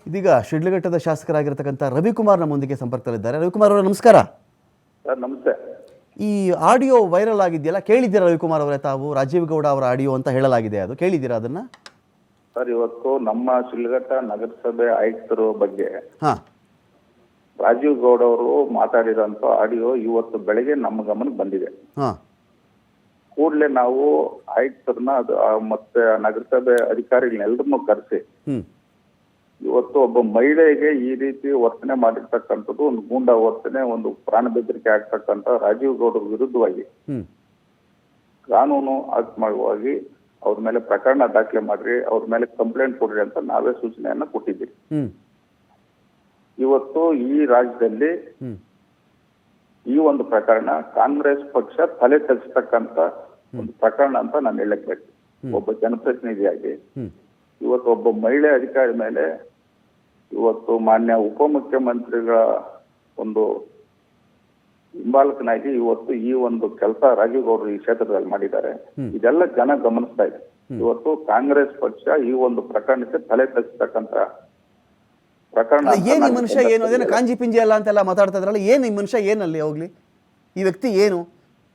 ಇದೀಗ ಶಿಡ್ಲಘಟ್ಟದ ಶಾಸಕರಾಗಿರ್ತಕ್ಕಂಥ ರವಿಕುಮಾರ್ ನಮ್ಮೊಂದಿಗೆ ಸಂಪರ್ಕದಲ್ಲಿದ್ದಾರೆ. ರವಿಕುಮಾರ್ ಅವರೇ ನಮಸ್ಕಾರ. ಸರ್ ನಮಸ್ತೆ. ಈ ಆಡಿಯೋ ವೈರಲ್ ಆಗಿದೆಯಲ್ಲ, ಕೇಳಿದ್ದೀರಾ ರವಿಕುಮಾರ್ ಅವರೇ? ತಾವು ರಾಜೀವ್ ಗೌಡ ಅವರ ಆಡಿಯೋ ಅಂತ ಹೇಳಲಾಗಿದೆ, ಅದು ಕೇಳಿದ್ದೀರಾ ಅದನ್ನ? ಸರ್, ಇವತ್ತು ನಮ್ಮ ಶಿಡ್ಲಘಟ್ಟ ನಗರಸಭೆ ಆಯುಕ್ತರು ಬಗ್ಗೆ ಹಾಂ, ರಾಜೀವ್ ಗೌಡ ಅವರು ಮಾತಾಡಿರೋಂಥ ಆಡಿಯೋ ಇವತ್ತು ಬೆಳಗ್ಗೆ ನಮ್ಮ ಗಮನಕ್ಕೆ ಬಂದಿದೆ. ಹಾಂ, ಕೂಡಲೇ ನಾವು ಆಯುಕ್ತರನ್ನ ಮತ್ತೆ ನಗರಸಭೆ ಅಧಿಕಾರಿಗಳನ್ನೆಲ್ಲರನ್ನೂ ಕರೆಸಿ ಇವತ್ತು ಒಬ್ಬ ಮಹಿಳೆಗೆ ಈ ರೀತಿ ವರ್ತನೆ ಮಾಡಿರ್ತಕ್ಕಂಥದ್ದು ಒಂದು ಗೂಂಡಾ ವರ್ತನೆ, ಒಂದು ಪ್ರಾಣ ಬೆದರಿಕೆ ಆಗ್ತಕ್ಕಂಥ ರಾಜೀವ್ ಗೌಡರ ವಿರುದ್ಧವಾಗಿ ಕಾನೂನು ಆತ್ಮವಾಗಿ ಅವ್ರ ಮೇಲೆ ಪ್ರಕರಣ ದಾಖಲೆ ಮಾಡ್ರಿ, ಅವ್ರ ಮೇಲೆ ಕಂಪ್ಲೇಂಟ್ ಕೊಡ್ರಿ ಅಂತ ನಾವೇ ಸೂಚನೆಯನ್ನ ಕೊಟ್ಟಿದ್ದೀವಿ. ಇವತ್ತು ಈ ರಾಜ್ಯದಲ್ಲಿ ಈ ಒಂದು ಪ್ರಕರಣ ಕಾಂಗ್ರೆಸ್ ಪಕ್ಷ ತಲೆ ತಗ್ಸ್ತಕ್ಕಂತ ಒಂದು ಪ್ರಕರಣ ಅಂತ ನಾನು ಹೇಳಕ್ ಬೇಕು. ಒಬ್ಬ ಜನಪ್ರತಿನಿಧಿಯಾಗಿ ಇವತ್ತು ಒಬ್ಬ ಮಹಿಳೆ ಅಧಿಕಾರಿ ಮೇಲೆ ಇವತ್ತು ಮಾನ್ಯ ಉಪಮುಖ್ಯಮಂತ್ರಿಗಳ ಒಂದು ಹಿಂಬಾಲಕನಾಗಿ ಇವತ್ತು ಈ ಒಂದು ಕೆಲಸ ರಾಜೀವ್ ಗೌಡರು ಈ ಕ್ಷೇತ್ರದಲ್ಲಿ ಮಾಡಿದ್ದಾರೆ. ಇದೆಲ್ಲ ಜನ ಗಮನಿಸ್ತಾ ಇದೆ. ಇವತ್ತು ಕಾಂಗ್ರೆಸ್ ಪಕ್ಷ ಈ ಒಂದು ಪ್ರಕರಣಕ್ಕೆ ತಲೆ ತಗ್ಸ್ತಕ್ಕಂತ ಪ್ರಕರಣ. ಏನು ಈ ಮನುಷ್ಯ, ಏನು ಅದೇನು ಕಾಂಜಿ ಪಿಂಜಿ ಅಲ್ಲ ಅಂತೆಲ್ಲ ಮಾತಾಡ್ತಾ ಇದ್ರಲ್ಲ, ಏನು ಈ ಮನುಷ್ಯ ಏನಲ್ಲಿ ಹೋಗ್ಲಿ, ಈ ವ್ಯಕ್ತಿ ಏನು?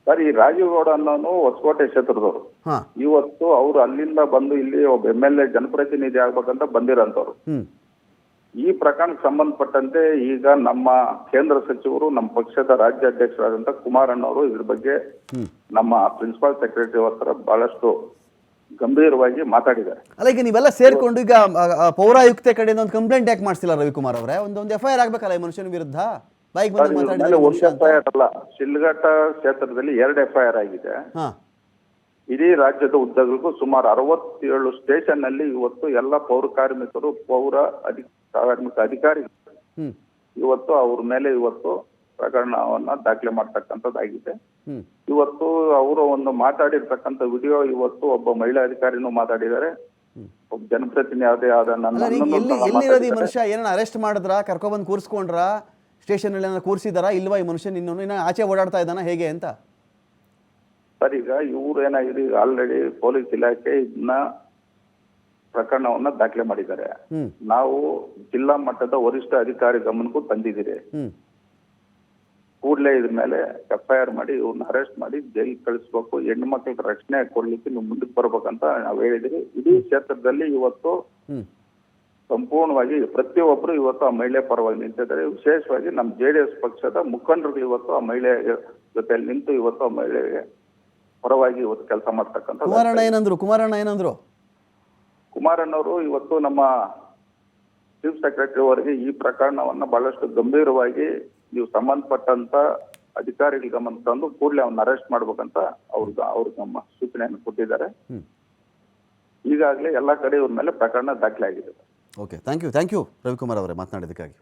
ಸರ್, ಈ ರಾಜೀವ್ ಗೌಡ ಅನ್ನೋನು ಹೊಸಕೋಟೆ ಕ್ಷೇತ್ರದವರು. ಇವತ್ತು ಅವರು ಅಲ್ಲಿಂದ ಬಂದು ಇಲ್ಲಿ ಒಬ್ಬ MLA ಜನಪ್ರತಿನಿಧಿ ಆಗ್ಬೇಕಂತ ಬಂದಿರೋಂಥವ್ರು. ಈ ಪ್ರಕರಣಕ್ಕೆ ಸಂಬಂಧಪಟ್ಟಂತೆ ಈಗ ನಮ್ಮ ಕೇಂದ್ರ ಸಚಿವರು, ನಮ್ಮ ಪಕ್ಷದ ರಾಜ್ಯ ಅಧ್ಯಕ್ಷರಾದಂತ ಕುಮಾರಣ್ಣವರು ಇದ್ರ ಬಗ್ಗೆ ನಮ್ಮ ಪ್ರಿನ್ಸಿಪಾಲ್ ಸೆಕ್ರೆಟರಿ ಹತ್ರ ಬಹಳಷ್ಟು ಗಂಭೀರವಾಗಿ ಮಾತಾಡಿದ್ದಾರೆ. ಅಲ್ಲ, ಈಗ ನೀವೆಲ್ಲ ಸೇರ್ಕೊಂಡು ಈಗ ಪೌರಾಯುಕ್ತೆ ಕಡೆಯಿಂದ ಒಂದು ಕಂಪ್ಲೇಂಟ್ ಯಾಕೆ ಮಾಡಿಸಿಲ್ಲ ರವಿಕುಮಾರ್ ಅವರೇ? ಒಂದು FIR ಆಗ್ಬೇಕಲ್ಲ ಈ ಮನುಷ್ಯನ ವಿರುದ್ಧ? ಬೈಕ್ ಬಂದು ಮಾತಾಡಿದ್ರೆ ಒಂದು FIR ಅಲ್ಲ, ಶಿಡ್ಲಘಟ್ಟ ಕ್ಷೇತ್ರದಲ್ಲಿ 2 FIR ಆಗಿದೆ. ಇಡೀ ರಾಜ್ಯದ ಉದ್ದಗಲಕ್ಕೂ ಸುಮಾರು 67 ಸ್ಟೇಷನ್ ನಲ್ಲಿ ಇವತ್ತು ಎಲ್ಲ ಪೌರ ಕಾರ್ಮಿಕರು, ಕಾರ್ಮಿಕ ಅಧಿಕಾರಿಗಳು ಇವತ್ತು ಅವ್ರ ಮೇಲೆ ಇವತ್ತು ಪ್ರಕರಣವನ್ನ ದಾಖಲೆ ಮಾಡ್ತಕ್ಕಂಥದ್ದಾಗಿದೆ. ಇವತ್ತು ಅವರು ಒಂದು ಮಾತಾಡಿರ್ತಕ್ಕಂಥ ವಿಡಿಯೋ ಇವತ್ತು ಒಬ್ಬ ಮಹಿಳಾ ಅಧಿಕಾರಿನೂ ಮಾತಾಡಿದ್ದಾರೆ, ಒಬ್ಬ ಜನಪ್ರತಿನಿಧಿ ಯಾವುದೇ ಆದ ಮನುಷ್ಯ ಏನನ್ನ ಅರೆಸ್ಟ್ ಮಾಡಿದ್ರ, ಕರ್ಕೊಬಂದು ಕೂರಿಸ್ಕೊಂಡ್ರ, ಸ್ಟೇಷನ್ ಅಲ್ಲಿ ಕೂರಿಸಿದಾರ ಇಲ್ವಾ? ಈ ಮನುಷ್ಯ ಇನ್ನು ಆಚೆ ಓಡಾಡ್ತಾ ಇದ್ದಾನ ಹೇಗೆ ಅಂತ? ಸರ್, ಈಗ ಇವ್ರು ಏನಾಗಿದೆ, ಆಲ್ರೆಡಿ ಪೊಲೀಸ್ ಇಲಾಖೆ ಇದನ್ನ ಪ್ರಕರಣವನ್ನ ದಾಖಲೆ ಮಾಡಿದ್ದಾರೆ. ನಾವು ಜಿಲ್ಲಾ ಮಟ್ಟದ ವರಿಷ್ಠ ಅಧಿಕಾರಿ ಗಮನಕ್ಕೂ ತಂದಿದ್ದೀರಿ. ಕೂಡಲೇ ಇದ್ರ ಮೇಲೆ FIR ಮಾಡಿ ಇವ್ರನ್ನ ಅರೆಸ್ಟ್ ಮಾಡಿ ಜೈಲ್ ಕಳಿಸ್ಬೇಕು, ಹೆಣ್ಣು ಮಕ್ಕಳಿಗೆ ರಕ್ಷಣೆ ಕೊಡ್ಲಿಕ್ಕೆ ನೀವು ಮುಂದಕ್ಕೆ ಬರ್ಬೇಕಂತ ನಾವು ಹೇಳಿದಿರಿ. ಇಡೀ ಕ್ಷೇತ್ರದಲ್ಲಿ ಇವತ್ತು ಸಂಪೂರ್ಣವಾಗಿ ಪ್ರತಿಯೊಬ್ಬರು ಇವತ್ತು ಆ ಮಹಿಳೆ ಪರವಾಗಿ ನಿಂತಿದ್ದಾರೆ. ವಿಶೇಷವಾಗಿ ನಮ್ಮ JDS ಪಕ್ಷದ ಮುಖಂಡರುಗಳು ಇವತ್ತು ಆ ಮಹಿಳೆ ಜೊತೆಯಲ್ಲಿ ನಿಂತು ಇವತ್ತು ಆ ಮಹಿಳೆಗೆ ಪರವಾಗಿ ಇವತ್ತು ಕೆಲಸ ಮಾಡ್ತಕ್ಕಂಥ. ಕುಮಾರಣ್ಣವರು ಇವತ್ತು ನಮ್ಮ ಚೀಫ್ ಸೆಕ್ರೆಟರಿ ಅವರಿಗೆ ಈ ಪ್ರಕರಣವನ್ನ ಬಹಳಷ್ಟು ಗಂಭೀರವಾಗಿ ನೀವು ಸಂಬಂಧಪಟ್ಟಂತ ಅಧಿಕಾರಿಗಳ ಗಮನ ತಂದು ಕೂಡಲೇ ಅವನ್ನ ಅರೆಸ್ಟ್ ಮಾಡ್ಬೇಕಂತ ಅವ್ರಿಗೆ ನಮ್ಮ ಸೂಚನೆಯನ್ನು ಕೊಟ್ಟಿದ್ದಾರೆ. ಈಗಾಗಲೇ ಎಲ್ಲಾ ಕಡೆ ಇವ್ರ ಮೇಲೆ ಪ್ರಕರಣ ದಾಖಲೆ ಆಗಿದೆ. ಓಕೆ, ಥ್ಯಾಂಕ್ ಯು ರವಿಕುಮಾರ್ ಅವರೇ ಮಾತನಾಡಿದ್ದಕ್ಕಾಗಿ.